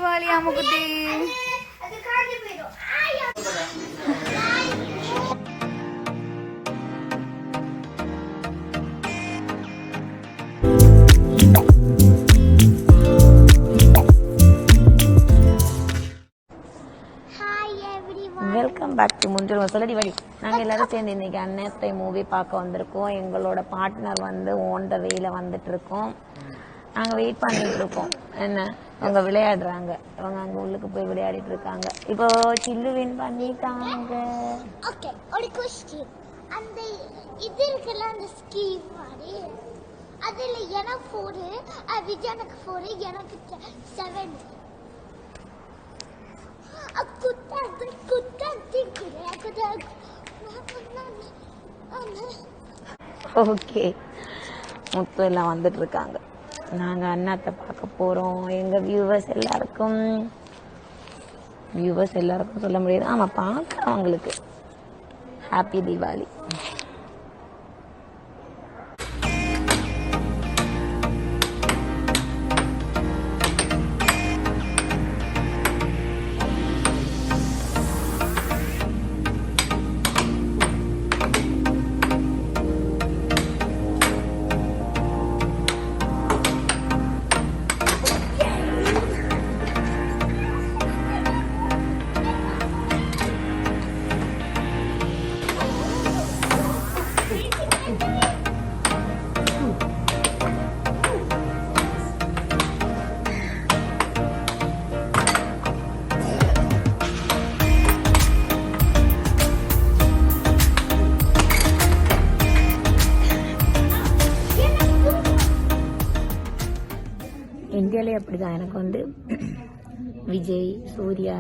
Diwali Ammukutti. Welcome back to முன்றில் சொல்லடி வழி. நாங்கள் எல்லாரும் சேர்ந்து இன்னைக்கு அன்னத்தை மூவி பார்க்க வந்திருக்கோம். எங்களோட பார்ட்னர் வந்து ஓன் த வேல வந்துட்டு இருக்கோம். நாங்கள் வெயிட் பண்ணிட்டு இருக்கோம். என்ன அவங்க விளையாடுறாங்க, அவங்க அங்கே உள்ளுக்கு போய் விளையாடிட்டு இருக்காங்க. இப்போ சில்லு வின் பண்ணிட்டாங்க. ஓகே, ஒரு क्वेश्चन. அந்த இது இருக்குல்ல அந்த ஸ்கீம் மாதிரி அதுல எனக்கு 4 விஜயனுக்கு 4 எனக்கு 7. ஓகே, முத்து எல்லாம் வந்துட்டு இருக்காங்க. நாங்க அண்ணாத்தை பார்க்க போறோம். எங்க வியூவர்ஸ் எல்லாருக்கும் சொல்ல முடியாது. ஆமா, பார்க்கறவங்களுக்கு ஹாப்பி தீபாவளி. இந்தியாவிலே அப்படிதான். எனக்கு வந்து விஜய், சூர்யா,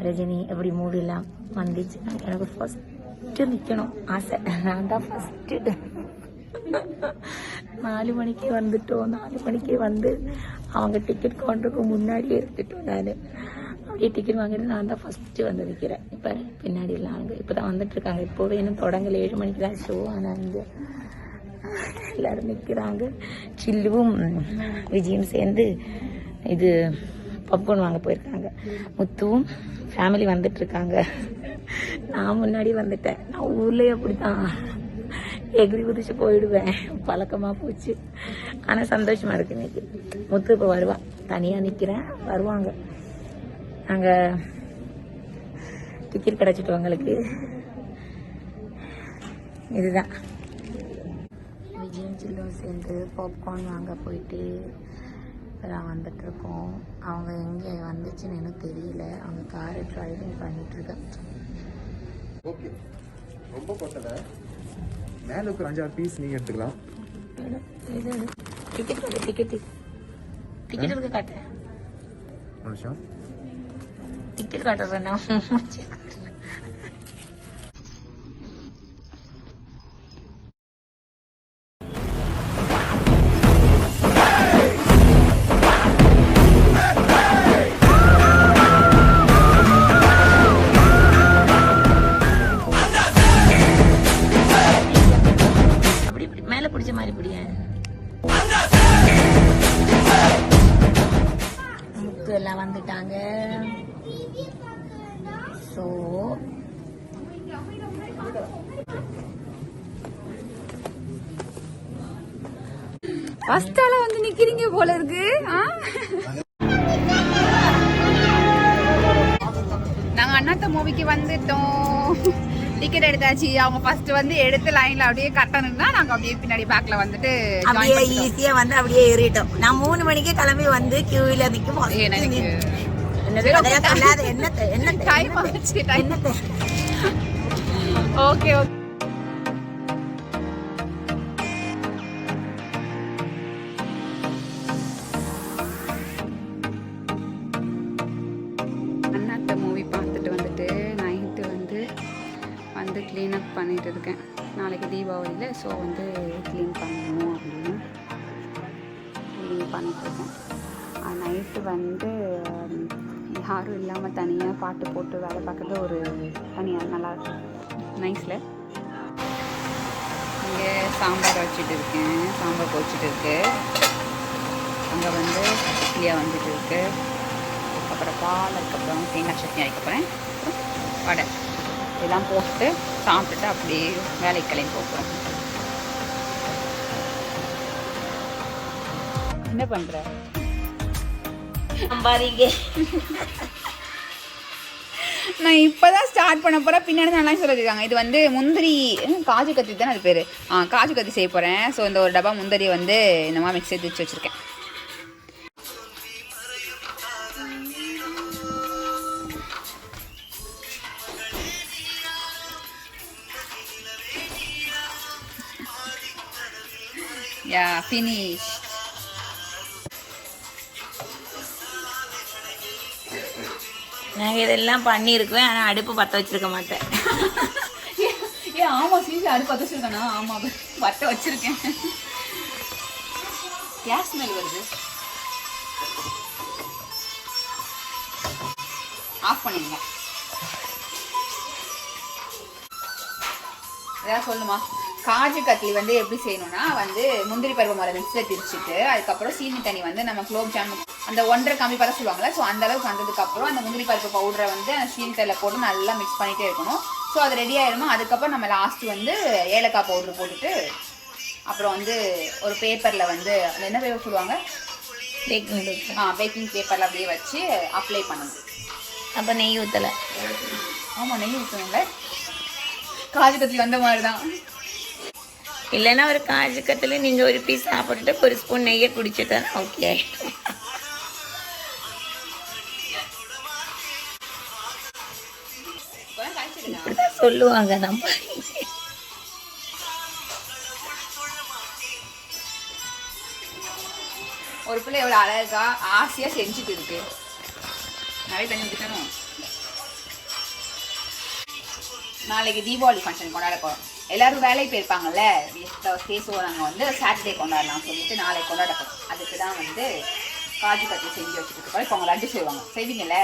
ரஜினி அப்படி மூவிலாம் வந்துச்சு. எனக்கு ஃபஸ்ட்டு நிற்கணும் ஆசை. நான் தான் ஃபஸ்ட்டு 4 மணிக்கு வந்துட்டோம். 4 மணிக்கு வந்து அவங்க டிக்கெட் கவுண்டருக்கு முன்னாடியே இருந்துட்டோம். நான் அப்படியே டிக்கெட் வாங்கிட்டு நான் தான் ஃபஸ்ட்டு வந்து நிற்கிறேன். இப்போ பின்னாடிலாம் அவங்க இப்போ தான் வந்துட்டு இருக்காங்க. இப்போவே இன்னும் தொடங்கல. 7 மணிக்கு தான் ஷோ. ஆனால் வந்து எல்லாரும் நிற்கிறாங்க. சில்லுவும் விஜயும் சேர்ந்து இது பாப்கார்ன் வாங்க போயிருக்காங்க. முத்துவும் ஃபேமிலி வந்துட்டு இருக்காங்க. நான் முன்னாடி வந்துட்டேன். நான் ஊர்லேயே அப்படித்தான் எகிரி குதிச்சு போயிடுவேன், பழக்கமாக போச்சு. ஆனால் சந்தோஷமா இருக்கு இன்னைக்கு. முத்து இப்போ வருவான். தனியாக நிற்கிறேன், வருவாங்க. நாங்கள் டிக்கெட் கிடச்சிட்டு அவங்களுக்கு. இதுதான் விஜயும் சில்லும் சேர்ந்து பாப்கார்ன் வாங்க போயிட்டு இப்போதான் வந்துட்டுருக்கோம். அவங்க எங்கே வந்துச்சுன்னு எனக்கு தெரியல. அவங்க காரை டிரைவிங் பண்ணிட்டுருக்கேன். ஓகே, ரொம்ப கொட்டலை. மேலே ஒரு 5-6 பீஸ் நீங்கள் எடுத்துக்கலாம். டிக்கெட் இருக்கு, காட்டுறேன். நிமிஷம் டிக்கெட் காட்டுறேன். பிடிச்ச மாதிரி பிடிய முத்து எல்லாம் வந்துட்டாங்க. ஸோ ஃபர்ஸ்டால வந்து நிக்கிறீங்க போல இருக்கு. நாங்க அண்ணாத்த மூவிக்கு வந்துட்டோம். டிக்கெட் எடுத்தாச்சு. அவங்க ஃபர்ஸ்ட் வந்து எடுத்து லைன்ல அப்படியே கட்டணும்னா நாங்க அப்படியே பின்னாடி பேக்ல வந்துட்டு அப்படியே ஈஸியா வந்து அப்படியே ஏறிட்டோம். நான் 3 மணிக்கே கிளம்பி வந்து கியூல நிக்கும். Okay okay. அண்ணாத்த மூவி பார்த்துட்டு வந்துட்டு நைட்டு வந்து க்ளீன் அப் பண்ணிட்டு இருக்கேன். நாளைக்கு தீபாவளியில், ஸோ வந்து க்ளீன் பண்ணணும் அப்படின்னு க்ளீன் பண்ணிட்டுருக்கேன். நைட்டு வந்து யாரும் இல்லாமல் தனியாக பாட்டு போட்டு வேலை பார்க்குறது ஒரு தனியாக நல்லா நைஸில். இங்கே சாம்பார் வச்சுட்டு இருக்கேன். சாம்பார் வச்சுட்டு இருக்கு. அங்கே வந்து இந்தியா வந்துட்டு இருக்கு. அப்புறம் பால், அதுக்கப்புறம் தேங்காய் சட்னி அரைக்க போகிறேன். வடை இதெல்லாம் போட்டு சாப்பிட்டுட்டு அப்படியே வேலைக்கு கிளம்பி போகிறோம். என்ன பண்ணுற? சம்பாதிங்க. நான் இப்போ தான் ஸ்டார்ட் பண்ண போகிறேன். பின்னாடி நல்லா சொல்லியிருக்காங்க. இது வந்து முந்திரி காஜு கத்தி தானே அது பேர். காஜு கத்தி செய்ய போகிறேன். ஸோ இந்த ஒரு டப்பா முந்திரி வந்து இந்த மாதிரி மிக்ஸி திச்சு வச்சுருக்கேன். யா ஃபினிஷ். நாங்கள் இதெல்லாம் பண்ணியிருக்குவேன், ஆனால் அடுப்பு பற்ற வச்சுருக்க மாட்டேன். ஏன் ஆமாம் சீசி அடுப்பு பற்ற வச்சுருக்கேண்ணா. ஆமாம் பற்ற வச்சுருக்கேன். கேஸ் ஸ்மெல் வருது. ஆஃப் பண்ணிடுங்க. ஏதாவது சொல்லுமா? காஜு கட்லி வந்து எப்படி செய்யணும்னா வந்து முந்திரி பருவ மலை மிக்ஸில் திரிச்சிட்டு அதுக்கப்புறம் சீனி தண்ணி வந்து நம்ம குலோப் ஜாம் அந்த 1.5 கம்மி பதம் சொல்லுவாங்கள்ல. ஸோ அந்த அளவுக்கு வந்ததுக்கப்புறம் அந்த முந்திரி பருப்பு பவுடரை வந்து அந்த சீனி தண்ணியில் போட்டு நல்லா மிக்ஸ் பண்ணிகிட்டே இருக்கணும். ஸோ அது ரெடி ஆயிடணும். அதுக்கப்புறம் நம்ம லாஸ்ட்டு வந்து ஏலக்காய் பவுட்ரு போட்டுட்டு அப்புறம் வந்து ஒரு பேப்பரில் வந்து அது என்ன பேப்பர் சொல்லுவாங்க, பேக்கிங் பேப்பரில் அப்படியே வச்சு அப்ளை பண்ணணும். அப்போ நெய் ஊற்றலை. ஆமாம் நெய் ஊற்றணும்ல. காஜு கட்லி வந்த மாதிரி தான். இல்லைன்னா ஒரு காஜு கத்தில் நீங்கள் ஒரு பீஸ் சாப்பிட்டுட்டு ஒரு ஸ்பூன் நெய்யை குடிச்சிட்டா ஓகே. இப்படிதான் சொல்லுவாங்க நம்ம. ஒரு பிள்ளை எவ்வளோ அழகா ஆசையாக செஞ்சுட்டு இருக்கு. நிறைய தண்ணி ஊற்றிக்கணும். நாளைக்கு தீபாவளி ஃபங்க்ஷன் கொண்டாட போகிறோம். எல்லோரும் வேலைக்கு போயிருப்பாங்கல்ல. ஸோ நாங்கள் வந்து சாட்டர்டே கொண்டாடலாம் சொல்லிட்டு நாளைக்கு கொண்டாட போகிறோம். அதுக்கு தான் வந்து காஜு கட்லி செஞ்சு வச்சுட்டு இருக்கோம். இப்போ அவங்க லட்டு செய்வாங்க. செய்வீங்கல்ல?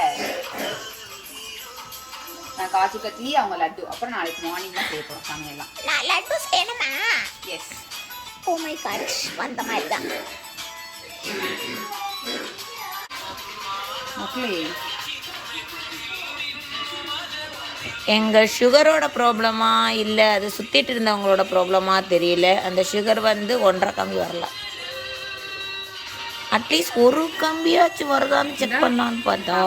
நான் காஜு கட்லி, அவங்க லட்டு. அப்புறம் நாளைக்கு மார்னிங் தான் செய்ய போகிறோம் சமையல்லாம். நான் லட்டு செய்யணுமா? எஸ். ஓ மை காட், வந்த மாதிரி தான். ஓகே. எங்கள் சுகரோட ப்ராப்ளமா இல்லை அது சுற்றிட்டு இருந்தவங்களோட ப்ராப்ளமா தெரியல. அந்த சுகர் வந்து 1.5 கம்பி வரல. அட்லீஸ்ட் ஒரு கம்பியாச்சும் வருதான்னு செக் பண்ணலான்னு பார்த்தா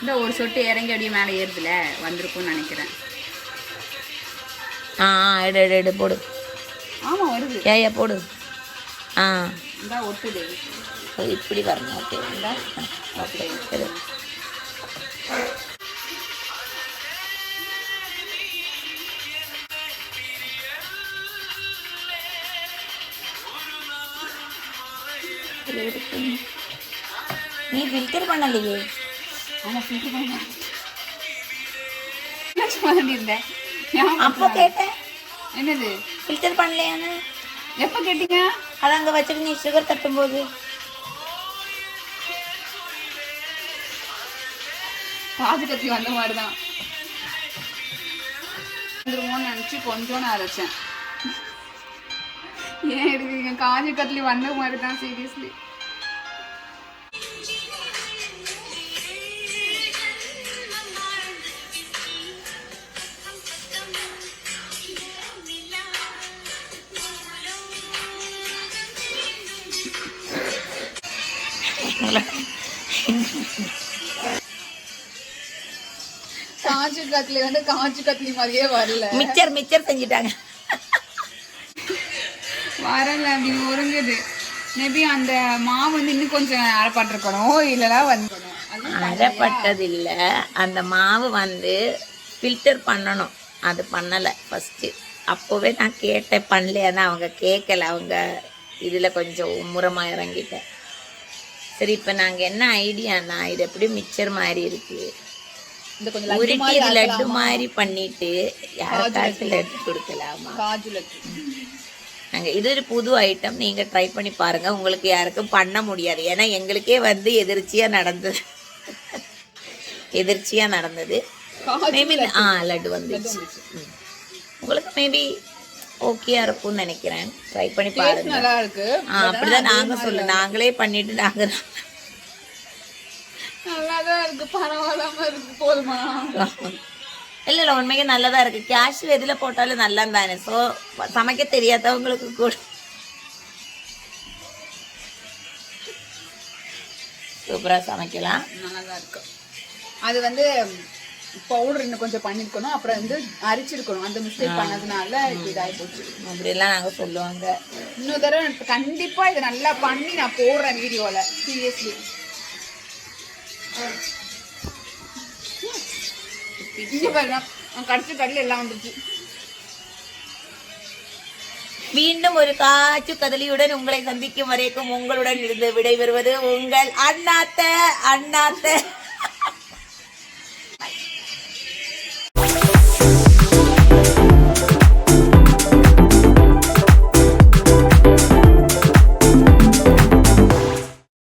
இந்த ஒரு சொட்டு இறங்கி அப்படியே மேலே ஏறுதுல, வந்திருக்கும்னு நினைக்கிறேன். எடு போடு. ஆமாம் வருது. ஏயா போடு. இந்த ஒட்டுது. இப்படி வரணும். Okay okay. நீ ஃபில்டர் பண்ணலையே? ஆமாம் ஃபில்டர் பண்ண இருந்தேன். அப்போ கேட்டேன் என்னது ஃபில்டர் பண்ணலையான்னு. எப்போ கேட்டீங்க? அதை அங்கே வச்சுட்டு நீ சுகர் தட்டும்போது. காஜு கட்லி வந்த மாதிரி தான் வந்துருமோன்னு நினச்சி கொஞ்சோன்னு அரைச்சேன். ஏன் எடுக்கிறீங்க? காஜு கட்லி வந்த மாதிரி தான். சீரியஸ்லி காஜு கட்லி வந்து காஜு கட்லி மாதிரியே வரல. மிச்சர் செஞ்சுட்டாங்க. வரல அப்படின்னு ஒருங்குது. மேபி அந்த மாவு வந்து இன்னும் கொஞ்சம் அரைப்பட்டிருக்கணும், இல்லைனா வந்து அரைப்பட்டது இல்லை. அந்த மாவு வந்து ஃபில்டர் பண்ணணும், அது பண்ணலை ஃபஸ்ட்டு. அப்போவே நான் கேட்டேன் பண்ணலையானா அவங்க கேட்கலை. அவங்க இதில் கொஞ்சம் முறமாக இறங்கிட்டேன். சரி இப்போ நாங்கள் என்ன ஐடியானா, இது எப்படி மிச்சர் மாதிரி இருக்குது, இந்த கொஞ்சம் உருட்டி லட்டு மாதிரி பண்ணிட்டு யாருக்காச்சும் லட்டு கொடுக்கலாமா? காஜு லட்டு. நாங்கள் இது ஒரு புது ஐட்டம், நீங்கள் ட்ரை பண்ணி பாருங்கள். உங்களுக்கு யாருக்கும் பண்ண முடியாது. ஏன்னா எங்களுக்கே வந்து எதிர்ச்சியாக நடந்தது. மேபி லட்டு வந்துடுச்சு. உங்களுக்கு மேபி ஓகேயா இருக்கும்னு நினைக்கிறேன். ட்ரை பண்ணி பாருங்க. நல்லா இருக்கு. அப்படிதான் நாங்க நாங்களே பண்ணிட்டு நாங்க நல்லாதான் இருக்கு, பரவாயில்லாம இருக்கு, போதுமா? இல்ல உண்மைக்கு நல்லதா இருக்கு. கேஷ் எதுல போட்டாலும் நல்லா தானே. ஸோ சமைக்க தெரியாதவங்களுக்கு கூட சூப்பரா சமைக்கலாம். நல்லாதான் இருக்கு. அது வந்து பவுடர் இன்னும் கொஞ்சம் பண்ணிருக்கணும், அப்புறம் வந்து அரிச்சிருக்கணும். அந்த மிஸ்டேக் பண்ணதுனால இதாகி போச்சு. அப்படிலாம் நாங்க சொல்லுவாங்க. இன்னொரு தடவை கண்டிப்பா இதை நல்லா பண்ணி நான் போடுறேன் வீடியோல. சீரியஸ்லி கடிச்சு கடல எல்லாம் வந்துச்சு. மீண்டும் ஒரு காற்று கதலியுடன் உங்களை சந்திக்கும் வரைக்கும் உங்களுடன் இருந்து விடைபெறுவது உங்கள் அண்ணாத்த.